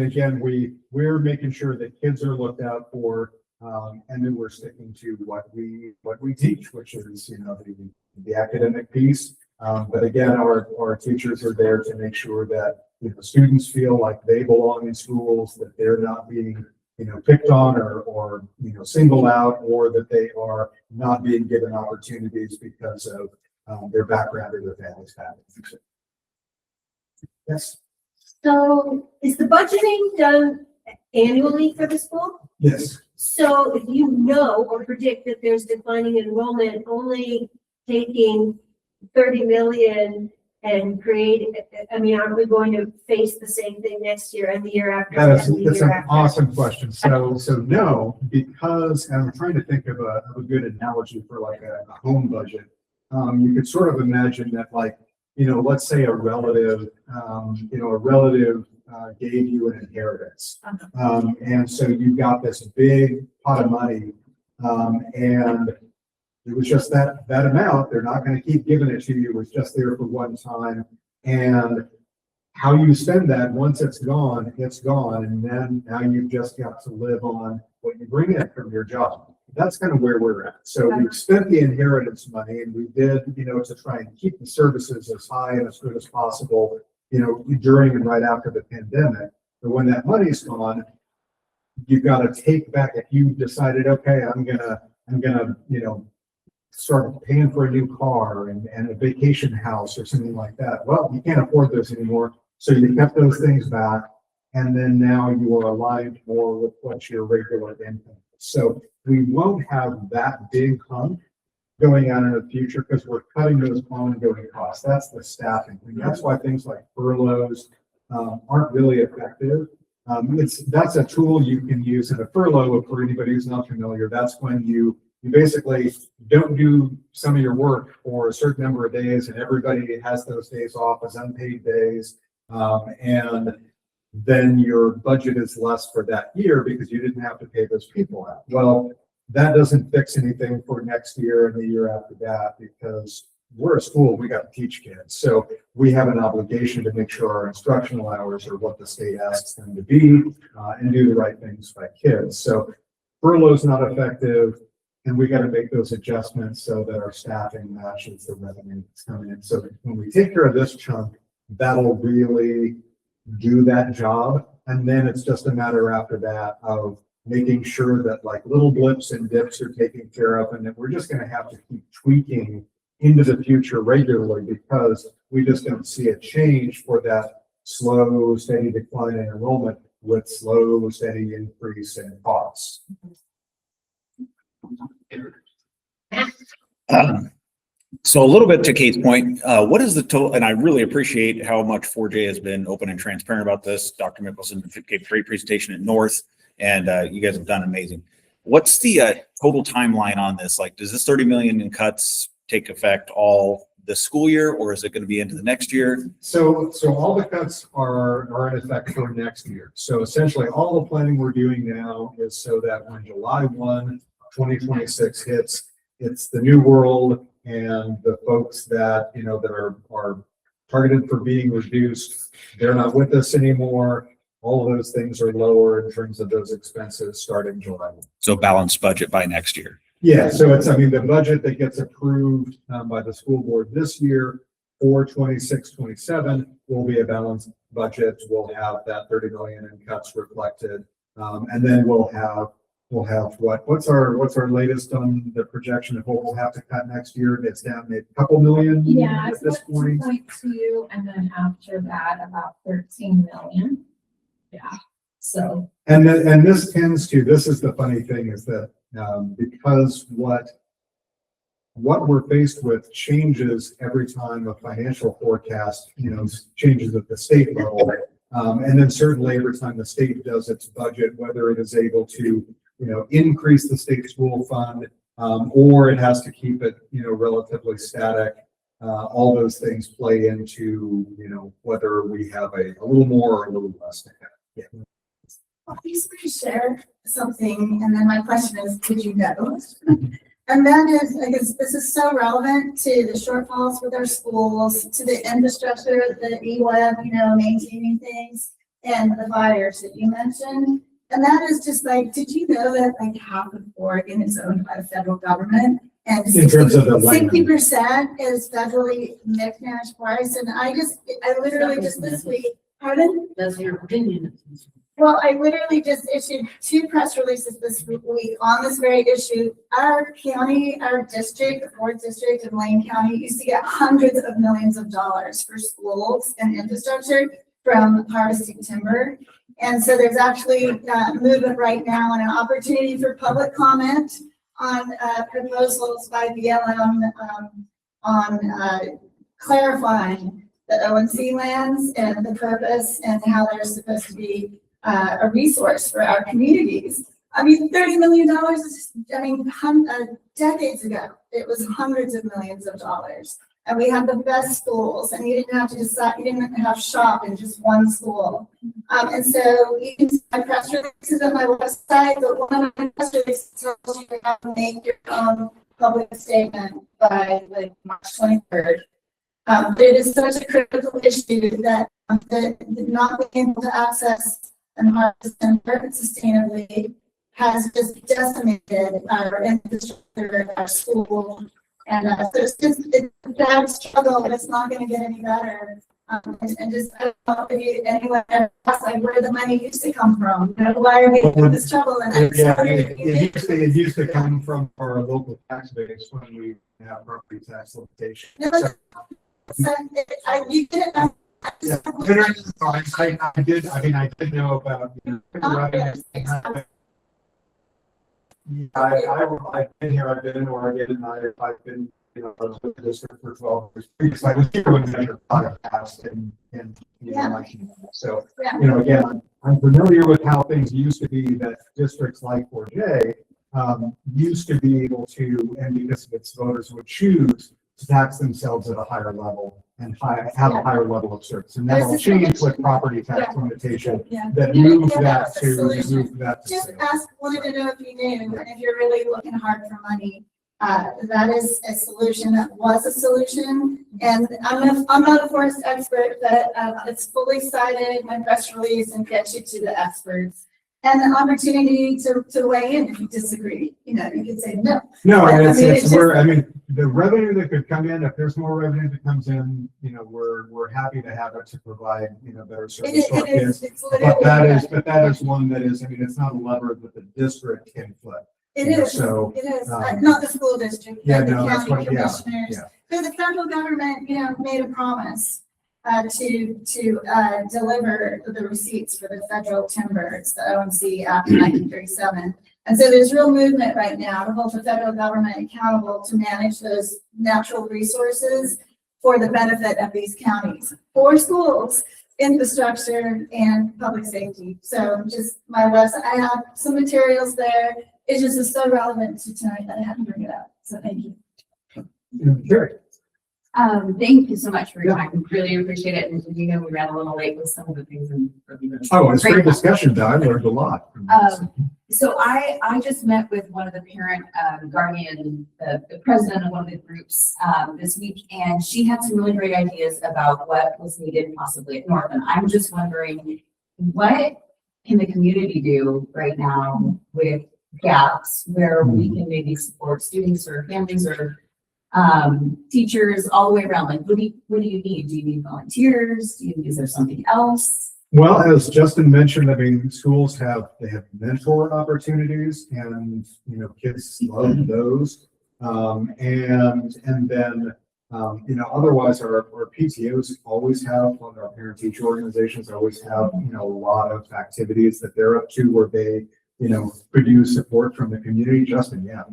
again, we're making sure that kids are looked out for, and then we're sticking to what we teach, which is, the academic piece. But again, our teachers are there to make sure that, students feel like they belong in schools, that they're not being picked on or singled out, or that they are not being given opportunities because of their background or their family's background. Yes. So is the budgeting done annually for the school? Yes. So if you know or predict that there's declining enrollment, only taking 30 million and are we going to face the same thing next year and the year after? That's an awesome question. So no, because, and I'm trying to think of a good analogy for like a home budget. You could sort of imagine that, like, let's say a relative gave you an inheritance. And so you got this big pot of money, and it was just that amount. They're not going to keep giving it to you. It was just there for one time. And how you spend that, once it's gone, it's gone. And then now you've just got to live on what you bring in from your job. That's kind of where we're at. So we've spent the inheritance money, and we did, to try and keep the services as high and as good as possible, during and right after the pandemic. But when that money's gone, you've got to take back. If you decided, okay, I'm gonna, start paying for a new car and a vacation house or something like that. Well, you can't afford those anymore. So you kept those things back, and then now you are aligned more with what your regular income is. So we won't have that big hump going on in the future because we're cutting those ongoing costs. That's the staffing. And that's why things like furloughs aren't really effective. That's a tool you can use in a furlough. For anybody who's not familiar, that's when you basically don't do some of your work for a certain number of days, and everybody has those days off as unpaid days. And then your budget is less for that year because you didn't have to pay those people out. Well, that doesn't fix anything for next year and the year after that, because we're a school, we got to teach kids. So we have an obligation to make sure our instructional hours are what the state asks them to be, and do the right things by kids. So furlough's not effective, and we got to make those adjustments so that our staffing matches the revenue that's coming in. So when we take care of this chunk, that'll really do that job. And then it's just a matter after that of making sure that, like, little blips and dips are taken care of, and that we're just going to have to keep tweaking into the future regularly, because we just don't see a change for that slow, steady decline in enrollment with slow, steady increase in costs. So a little bit to Kate's point, what is the total, and I really appreciate how much 4J has been open and transparent about this. Dr. Mickelson gave a great presentation at North, and you guys have done amazing. What's the total timeline on this? Like, does this 30 million in cuts take effect all this school year, or is it going to be into the next year? So all the cuts are in effect for next year. So essentially all the planning we're doing now is so that when July 1, 2026 hits, it's the new world, and the folks that, that are targeted for being reduced, they're not with us anymore. All of those things are lower in terms of those expenses starting July 1. So balanced budget by next year. Yeah, so it's, the budget that gets approved by the school board this year for 26-27 will be a balanced budget. We'll have that 30 million in cuts reflected. And then we'll have what's our latest on the projection of what we'll have to cut next year? It's down a couple million Yeah, at it's this about point. 2.2, and then after that, about 13 million. Yeah, so. And this is the funny thing, is that because what what we're faced with changes every time a financial forecast, changes at the state level. And then certainly every time the state does its budget, whether it is able to, increase the state school fund, or it has to keep it, relatively static. All those things play into, whether we have a little more or a little less to have. Yeah. Well, please share something, and then my question is, did you know? And that is, I guess this is so relevant to the shortfalls with our schools, to the infrastructure, the e-web, maintaining things, and the fires that you mentioned. And that is just like, did you know that like half of Oregon is owned by the federal government? And In terms of the land. 60% is federally managed forests. And I literally just this week, pardon? That's your opinion. Well, I literally just issued 2 press releases this week on this very issue. Our county, our district, the 4th district in Lane County used to get hundreds of millions of dollars for schools and infrastructure from harvesting timber. And so there's actually movement right now and an opportunity for public comment on proposals by BLM on clarifying the ONC lands and the purpose and how they're supposed to be a resource for our communities. I mean, $30 million is, decades ago, it was hundreds of millions of dollars. And we had the best schools, and you didn't have to decide, you didn't have to shop in just one school. And so you can see my press releases on my website, but one of my press releases tells you how to make your own public statement by like March 23rd. It is such a critical issue that not being able to access and harvest and work sustainably has just decimated our infrastructure, our school. And so it's just a bad struggle, but it's not going to get any better. And just, I don't know if anyone ever asked like where the money used to come from. Why are we in this trouble? And It used to come from our local tax base when we have property tax limitation. you get it. Yeah, I did know about, I've been here, I've been in Oregon, and I've been, with the district for 12 years. Because I was here when the product passed and so, again, I'm familiar with how things used to be that districts like 4J used to be able to, and because its voters would choose to tax themselves at a higher level and have a higher level of service. And that will change with property tax limitation that moved that to Just sales. wanted to know if you knew, and if you're really looking hard for money, that is a solution, that was a solution. And I'm not a forest expert, but it's fully cited, my press release, and gets you to the experts. And the opportunity to weigh in if you disagree. You can say no. No, But, the revenue that could come in, if there's more revenue that comes in, we're happy to have it to provide, better service to our kids. It's But literally. that is one that is, it's not a lever that the district can flip. It is, So, it is, um, not the school district, yeah, but the no, that's county what- yeah, commissioners. yeah. So the federal government, made a promise to deliver the receipts for the federal timber. It's the ONC Act of 1937. And so there's real movement right now to hold the federal government accountable to manage those natural resources for the benefit of these counties, for schools, infrastructure, and public safety. So just my website, I have some materials there. It just is so relevant to tonight that I had to bring it up. So thank you. Sure. Thank you so much for your time. Really appreciate it. And we ran a little late with some of the things. Oh, it's great discussion, though. I learned a lot. from this. So I just met with one of the parent guardian, the president of one of the groups this week, and she had some really great ideas about what was needed possibly at North. And I'm just wondering, what can the community do right now with gaps where we can maybe support students or families or teachers all the way around? Like, what do you need? Do you need volunteers? Is there something else? Well, as Justin mentioned, schools have mentor opportunities, and kids love those. And then otherwise our PTOs always have, our parent teacher organizations always have a lot of activities that they're up to where they produce support from the community. Justin, yeah.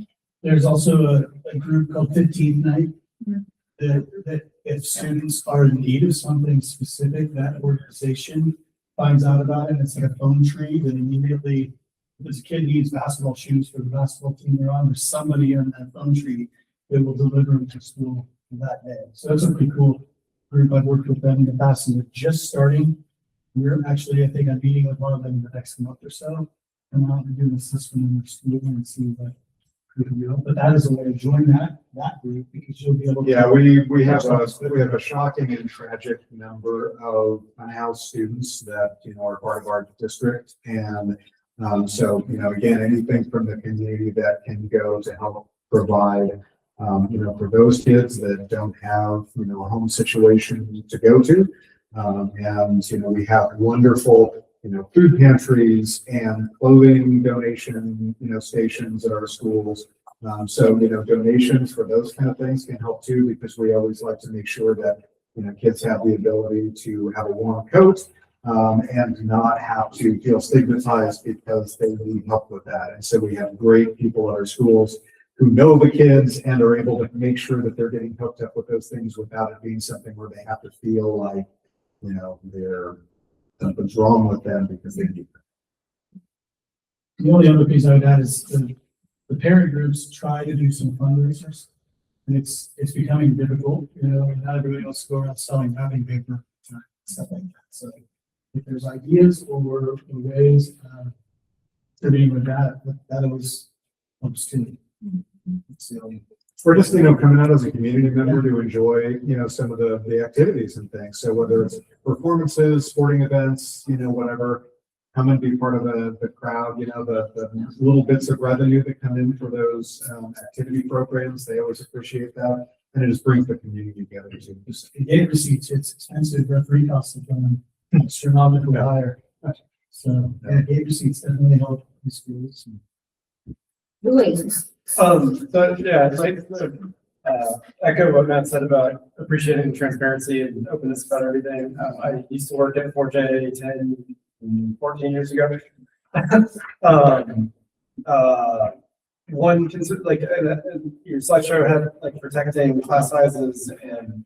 There's also a group called 15 Night. That if students are in need of something specific, that organization finds out about it. It's like a phone tree that immediately, if this kid needs basketball shoes for the basketball team they're on, there's somebody on that phone tree that will deliver them to school that day. So that's a pretty cool group. I've worked with them in the past and they're just starting. We're actually, I think I'm meeting with one of them in the next month or so. And I'll be doing a system in their school and see what we can do. But that is a way to join that group because you'll be able to. Yeah, we have a shocking and tragic number of unhoused students that, are part of our district. And so, again, anything from the community that can go to help provide, for those kids that don't have, a home situation to go to. And, we have wonderful, food pantries and clothing donation, stations at our schools. So, donations for those kind of things can help too, because we always like to make sure that, kids have the ability to have a warm coat, and not have to feel stigmatized because they need help with that. And so we have great people at our schools who know the kids and are able to make sure that they're getting hooked up with those things without it being something where they have to feel like, something's wrong with them because they need them. The only other piece I would add is the parent groups try to do some fundraisers. And it's becoming difficult, not everybody wants to go around selling wrapping paper, stuff like that. So if there's ideas or ways to be with that always helps too. We're just, coming out as a community member to enjoy, some of the activities and things. So whether it's performances, sporting events, whatever, come and be part of the crowd, the little bits of revenue that come in for those activity programs, they always appreciate that. And it just brings the community together too. Just gate receipts, it's expensive, referee costs are going astronomically higher. So gate receipts definitely help the schools. So yeah, I'd like to echo what Matt said about appreciating transparency and openness about everything. I used to work at 4J 14 years ago. One your slideshow had like protecting class sizes and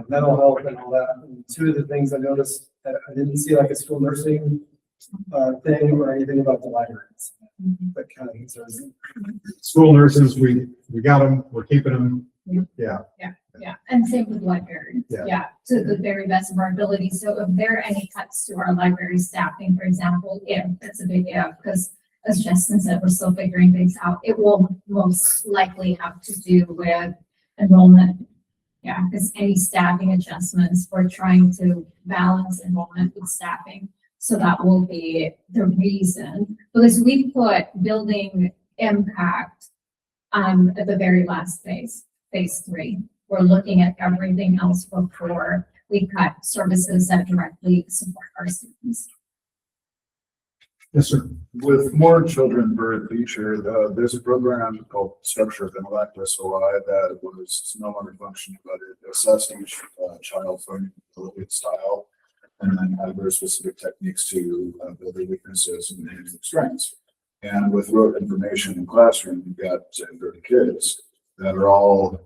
mental health and all that. And two of the things I noticed that I didn't see like a school nursing thing or anything about the libraries. That kind of concerns me. School nurses, we got them, we're keeping them. Yeah. Yeah, and same with libraries. Yeah. Yeah, to the very best of our ability. So if there are any cuts to our library staffing, for example, that's a big if, because as Justin said, we're still figuring things out. It will most likely have to do with enrollment. Yeah, because any staffing adjustments, we're trying to balance enrollment with staffing. So that will be the reason, because we put building impact at the very last phase 3. We're looking at everything else before we cut services that directly support our students. Yes, sir. With more children per teacher, there's a program called Structure of Intellect, SOI, that was no longer functioning, but it assessed each child's learning ability style and then had very specific techniques to build their weaknesses and their strengths. And with rote information in classroom, you've got 30 kids that are all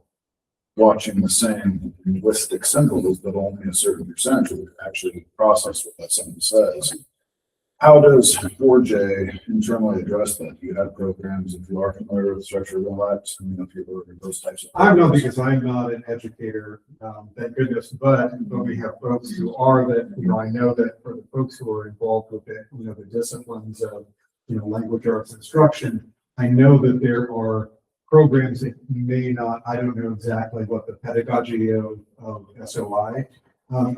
watching the same linguistic symbols, but only a certain percentage will actually process what that symbol says. How does 4J internally address that? Do you have programs, if you are familiar with Structure of Intellect, if you're working those types of I'm not, programs? because I'm not an educator, thank goodness, but we have folks who are that, I know that for the folks who are involved with it, the disciplines of, language arts instruction, I know that there are programs that may not, I don't know exactly what the pedagogy of SOI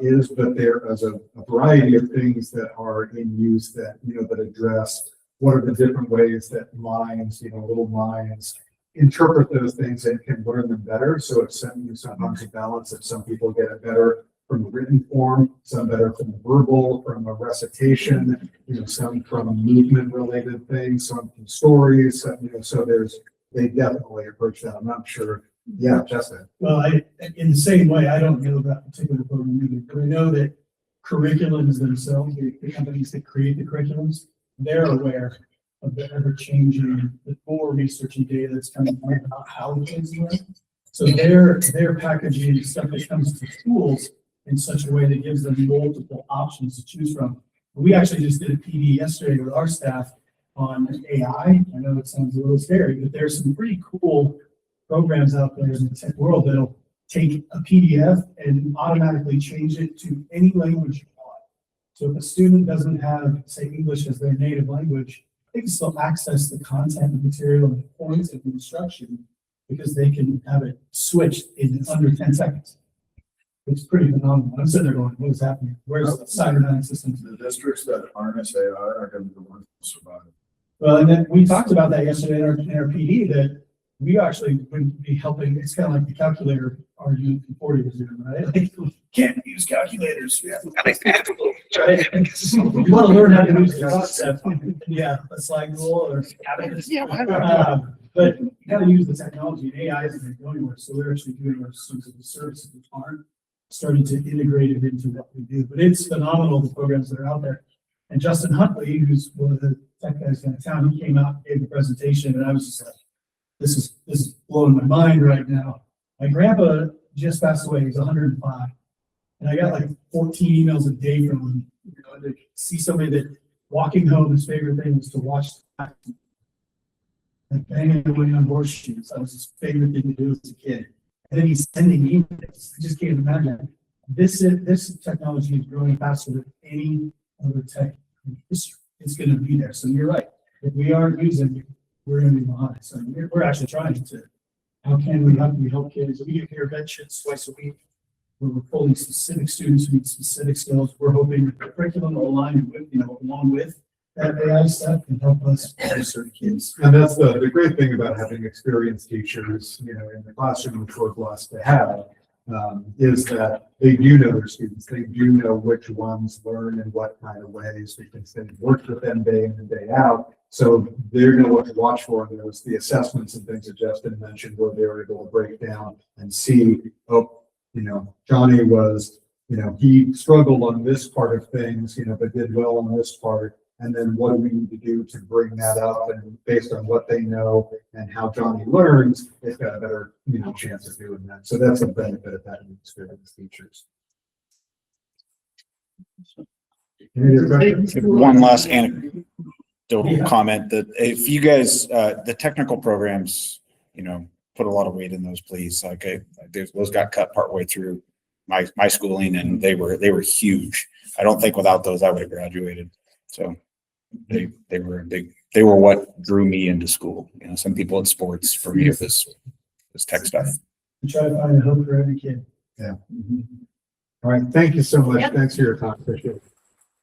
is, but there is a variety of things that are in use that, that address what are the different ways that minds, little minds interpret those things and can learn them better. So it's sometimes a balance that some people get it better from a written form, some better from a verbal, from a recitation, some from movement related things, some from stories, so they definitely approach that. I'm not sure. Yeah, Justin. Well, in the same way, I don't know that particular program either, but I know that curriculums themselves, the companies that create the curriculums, they're aware of the ever-changing, the more research and data that's coming out about how kids learn. So they're packaging stuff that comes to schools in such a way that gives them multiple options to choose from. We actually just did a PD yesterday with our staff on AI. I know it sounds a little scary, but there's some pretty cool programs out there in the tech world that'll take a PDF and automatically change it to any language you want. So if a student doesn't have, say, English as their native language, they can still access the content and material and the points of the instruction because they can have it switched in under 10 seconds. It's pretty phenomenal. I'm sitting there going, what is happening? Where's the cybernetic systems? The districts that harness AI are going to be the ones that survive. Well, and then we talked about that yesterday in our PD, that we actually would be helping. It's kind of like the calculator argument from 40 years ago, right? Like, we can't use calculators. Yeah. Right? You want to learn how to use the concept. Yeah, a slide rule or but you got to use the technology, and AI isn't going to go anywhere. So we're actually doing our students a service which aren't starting to integrate it into what we do. But it's phenomenal, the programs that are out there. And Justin Huntley, who's one of the tech guys in town, he came out and gave a presentation, and I was just like, this is blowing my mind right now. My grandpa just passed away. He's 105. And I got like 14 emails a day from him, you know, to see somebody that walking home, his favorite thing was to watch like banging away on horseshoes. That was his favorite thing to do as a kid. And then he's sending emails. I just can't imagine. This technology is growing faster than any other tech in history. It's going to be there. So you're right. If we aren't using it, we're going to be behind. So we're actually trying to. How can we help kids? We get interventions twice a week. We're pulling specific students who need specific skills. We're hoping the curriculum will align with, along with that AI stuff and help us serve kids. And that's the great thing about having experienced teachers, in the classroom, which we're blessed to have, is that they do know their students. They do know which ones learn in what kind of ways, because they've worked with them day in and day out. So they're going to what to watch for in those, the assessments and things that Justin mentioned, where they're able to break down and see, Johnny was, he struggled on this part of things, but did well on this part. And then what do we need to do to bring that up? And based on what they know and how Johnny learns, they've got a better, chance of doing that. So that's a benefit of having experienced teachers. Any other questions? One last anecdotal comment that if you guys, the technical programs, put a lot of weight in those, please. Like those got cut partway through my schooling, and they were huge. I don't think without those I would have graduated. So they were what drew me into school. Some people at sports, for me it was this tech stuff. We try to find a hope for every kid. Yeah. All right. Thank you so much. Thanks for your time. Appreciate it.